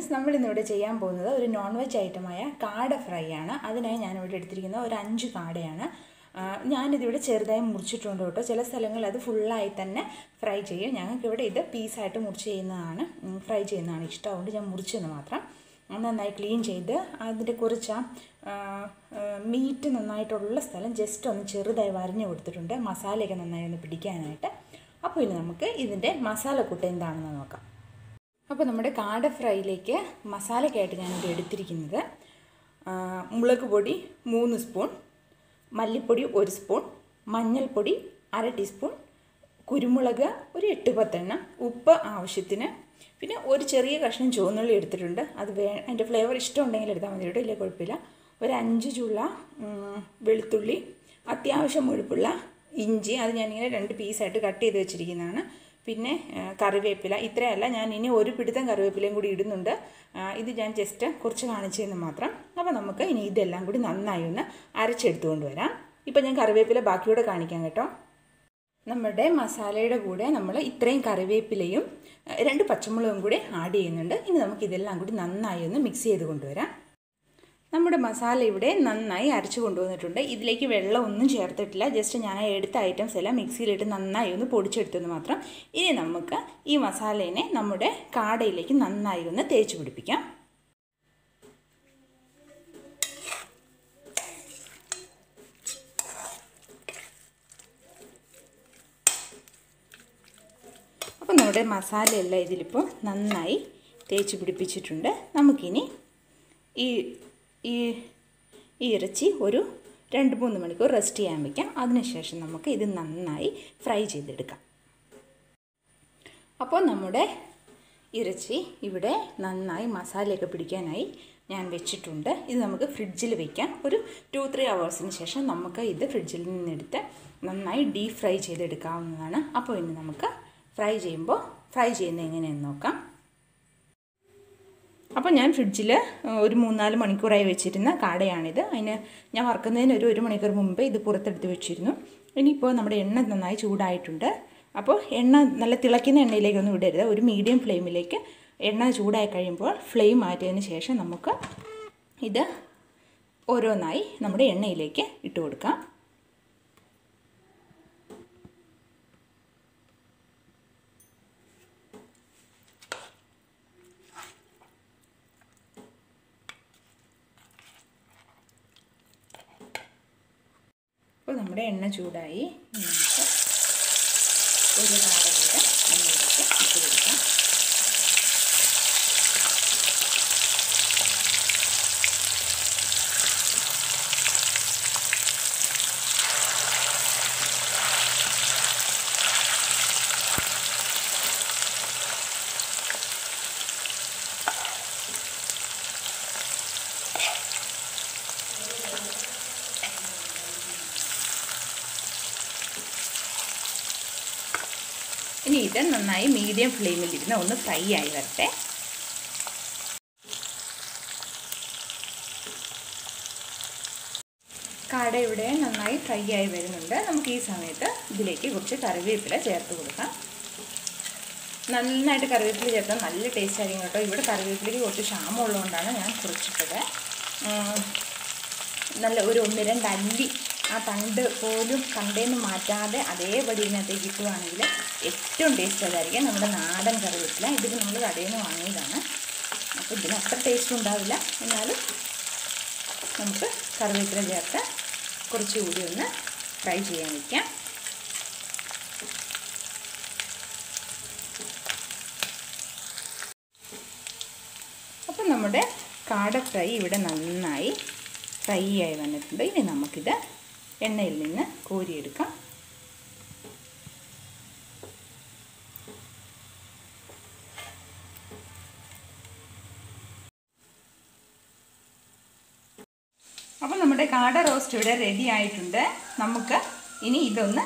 Friends, നമ്മളിന്നിവിടെ ചെയ്യാൻ പോകുന്നത് ഒരു നോൺ വെജ് ഐറ്റമായ കാട ഫ്രൈ ആണ്. അതിനായി ഞാനിവിടെ എടുത്തിരിക്കുന്നത് ഒരു 5 കാടയാണ്. ഞാനിതിവിടെ ചെറുതായി മുറിച്ചിട്ടുണ്ട് കേട്ടോ. ചില സ്ഥലങ്ങളിൽ അത് ഫുള്ളായി തന്നെ ഫ്രൈ ചെയ്യും. ഞങ്ങൾക്കിവിടെ ഇത് പീസായിട്ട് മുറിച്ച് ചെയ്യുന്നതാണ്, ഫ്രൈ ചെയ്യുന്നതാണ് ഇഷ്ടം. അതുകൊണ്ട് ഞാൻ മുറിച്ചെന്ന് മാത്രം. നന്നായി ക്ലീൻ ചെയ്ത് അതിൻ്റെ കുറച്ച് മീറ്റ് നന്നായിട്ടുള്ള സ്ഥലം ജസ്റ്റ് ഒന്ന് ചെറുതായി വരഞ്ഞു കൊടുത്തിട്ടുണ്ട്, മസാലയൊക്കെ നന്നായി ഒന്ന് പിടിക്കാനായിട്ട്. അപ്പോൾ ഇനി നമുക്ക് ഇതിൻ്റെ മസാലക്കൂട്ട് എന്താണെന്ന് നോക്കാം. അപ്പോൾ നമ്മുടെ കാട ഫ്രൈയിലേക്ക് മസാലയ്ക്കായിട്ട് ഞാനിവിടെ എടുത്തിരിക്കുന്നത് മുളക് പൊടി 3 സ്പൂൺ, മല്ലിപ്പൊടി 1 സ്പൂൺ, മഞ്ഞൾപ്പൊടി 1/2 ടീസ്പൂൺ, കുരുമുളക് ഒരു 8-10 എണ്ണം, ഉപ്പ് ആവശ്യത്തിന്, പിന്നെ ഒരു ചെറിയ കഷ്ണം ചുവന്നുള്ളി എടുത്തിട്ടുണ്ട്. അത് അതിൻ്റെ ഫ്ലേവർ ഇഷ്ടമുണ്ടെങ്കിൽ എടുത്താൽ മതി കേട്ടോ, ഇല്ലേ കുഴപ്പമില്ല. ഒരു 5 ചുള്ള വെളുത്തുള്ളി, അത്യാവശ്യം മുഴുപ്പുള്ള ഇഞ്ചി, അത് ഞാനിങ്ങനെ 2 പീസായിട്ട് കട്ട് ചെയ്ത് വെച്ചിരിക്കുന്നതാണ്. പിന്നെ കറിവേപ്പില, ഇത്രയല്ല, ഞാൻ ഇനി ഒരു പിടുത്തം കറിവേപ്പിലയും കൂടി ഇടുന്നുണ്ട്. ഇത് ഞാൻ ജസ്റ്റ് കുറച്ച് കാണിച്ചതെന്ന് മാത്രം. അപ്പോൾ നമുക്ക് ഇനി ഇതെല്ലാം കൂടി നന്നായി ഒന്ന് അരച്ചെടുത്തുകൊണ്ട് വരാം. ഇപ്പോൾ ഞാൻ കറിവേപ്പില ബാക്കിയോടെ കാണിക്കാം കേട്ടോ. നമ്മുടെ മസാലയുടെ കൂടെ നമ്മൾ ഇത്രയും കറിവേപ്പിലയും 2 പച്ചമുളകും കൂടി ആഡ് ചെയ്യുന്നുണ്ട്. ഇനി നമുക്കിതെല്ലാം കൂടി നന്നായി ഒന്ന് മിക്സ് ചെയ്ത് കൊണ്ടുവരാം. നമ്മുടെ മസാല ഇവിടെ നന്നായി അരച്ച് കൊണ്ടുവന്നിട്ടുണ്ട്. ഇതിലേക്ക് വെള്ളമൊന്നും ചേർത്തിട്ടില്ല, ജസ്റ്റ് ഞാൻ എടുത്ത ഐറ്റംസ് എല്ലാം മിക്സിയിലിട്ട് നന്നായി ഒന്ന് പൊടിച്ചെടുത്തെന്ന് മാത്രം. ഇനി നമുക്ക് ഈ മസാലേനെ നമ്മുടെ കാടയിലേക്ക് നന്നായി ഒന്ന് തേച്ച് പിടിപ്പിക്കാം. അപ്പോൾ നമ്മുടെ മസാലയെല്ലാം ഇതിലിപ്പോൾ നന്നായി തേച്ച് പിടിപ്പിച്ചിട്ടുണ്ട്. നമുക്കിനി ഈ ഇറച്ചി ഒരു 2-3 മണിക്കൂർ റെസ്റ്റ് ചെയ്യാൻ വയ്ക്കാം. അതിനുശേഷം നമുക്ക് ഇത് നന്നായി ഫ്രൈ ചെയ്തെടുക്കാം. അപ്പോൾ നമ്മുടെ ഇറച്ചി ഇവിടെ നന്നായി മസാലയൊക്കെ പിടിക്കാനായി ഞാൻ വെച്ചിട്ടുണ്ട്. ഇത് നമുക്ക് ഫ്രിഡ്ജിൽ വയ്ക്കാം. ഒരു 2-3 അവേഴ്സിന് ശേഷം നമുക്ക് ഇത് ഫ്രിഡ്ജിൽ നിന്നെടുത്ത് നന്നായി ഡീപ് ഫ്രൈ ചെയ്തെടുക്കാവുന്നതാണ്. അപ്പോൾ ഇനി നമുക്ക് ഫ്രൈ ചെയ്യുന്നത് എങ്ങനെയെന്ന് നോക്കാം. അപ്പോൾ ഞാൻ ഫ്രിഡ്ജിൽ ഒരു 3-4 മണിക്കൂറായി വെച്ചിരുന്ന കാടയാണിത്. അതിന് ഞാൻ വറുക്കുന്നതിന് ഒരു മണിക്കൂർ മുമ്പേ ഇത് പുറത്തെടുത്ത് വെച്ചിരുന്നു. ഇനിയിപ്പോൾ നമ്മുടെ എണ്ണ നന്നായി ചൂടായിട്ടുണ്ട്. അപ്പോൾ എണ്ണ നല്ല തിളയ്ക്കുന്ന എണ്ണയിലേക്കൊന്നും ഇടരുത്. ഒരു മീഡിയം ഫ്ലെയിമിലേക്ക് എണ്ണ ചൂടായി കഴിയുമ്പോൾ ഫ്ലെയിം മാറ്റിയതിന് ശേഷം നമുക്ക് ഇത് ഓരോന്നായി നമ്മുടെ എണ്ണയിലേക്ക് ഇട്ട് കൊടുക്കാം. അപ്പോൾ നമ്മുടെ എണ്ണ ചൂടായി. നമുക്ക് ഒരു കാട കൂടെ എണ്ണയിലേക്ക് ഇട്ട് കൊടുക്കാം. ഇനി ഇത് നന്നായി മീഡിയം ഫ്ലെയിമിലിരുന്ന് ഒന്ന് ഫ്രൈ ആയി വരട്ടെ. കാട ഇവിടെ നന്നായി ഫ്രൈ ആയി വരുന്നുണ്ട്. നമുക്ക് ഈ സമയത്ത് ഇതിലേക്ക് കുറച്ച് കറിവേപ്പില ചേർത്ത് കൊടുക്കാം. നന്നായിട്ട് കറിവേപ്പില ചേർത്താൽ നല്ല ടേസ്റ്റ് ആയിരിക്കും കേട്ടോ. ഇവിടെ കറിവേപ്പിലയ്ക്ക് കുറച്ച് ക്ഷാമമുള്ളതുകൊണ്ടാണ് ഞാൻ കുറച്ചിട്ടത്. നല്ല ഒരു 1-2 അല്ലി ആ തണ്ട് പോലും കണ്ടേന്ന് മാറ്റാതെ അതേപടി ഇതിനകത്തേക്ക് കിട്ടുവാണെങ്കിൽ ഏറ്റവും ടേസ്റ്റ് അതായിരിക്കും നമ്മുടെ നാടൻ കറിവേപ്പില. ഇതിപ്പോൾ നമ്മൾ കടയിൽ നിന്ന് വാങ്ങിയതാണ്. അപ്പോൾ ഇതിന് അത്ര ടേസ്റ്റ് ഉണ്ടാവില്ല, എന്നാലും നമുക്ക് കറിവേപ്പില ചേർത്ത് കുറച്ചുകൂടി ഒന്ന് ഫ്രൈ ചെയ്യാൻ വയ്ക്കാം. അപ്പോൾ നമ്മുടെ കാട ഫ്രൈ ഇവിടെ നന്നായി ഫ്രൈ ആയി വന്നിട്ടുണ്ട്. ഇനി നമുക്കിത് എണ്ണയിൽ നിന്ന് കോരിയെടുക്കാം. അപ്പോൾ നമ്മുടെ കാട റോസ്റ്റ് ഇവിടെ റെഡി ആയിട്ടുണ്ട്. നമുക്ക് ഇനി ഇതൊന്ന്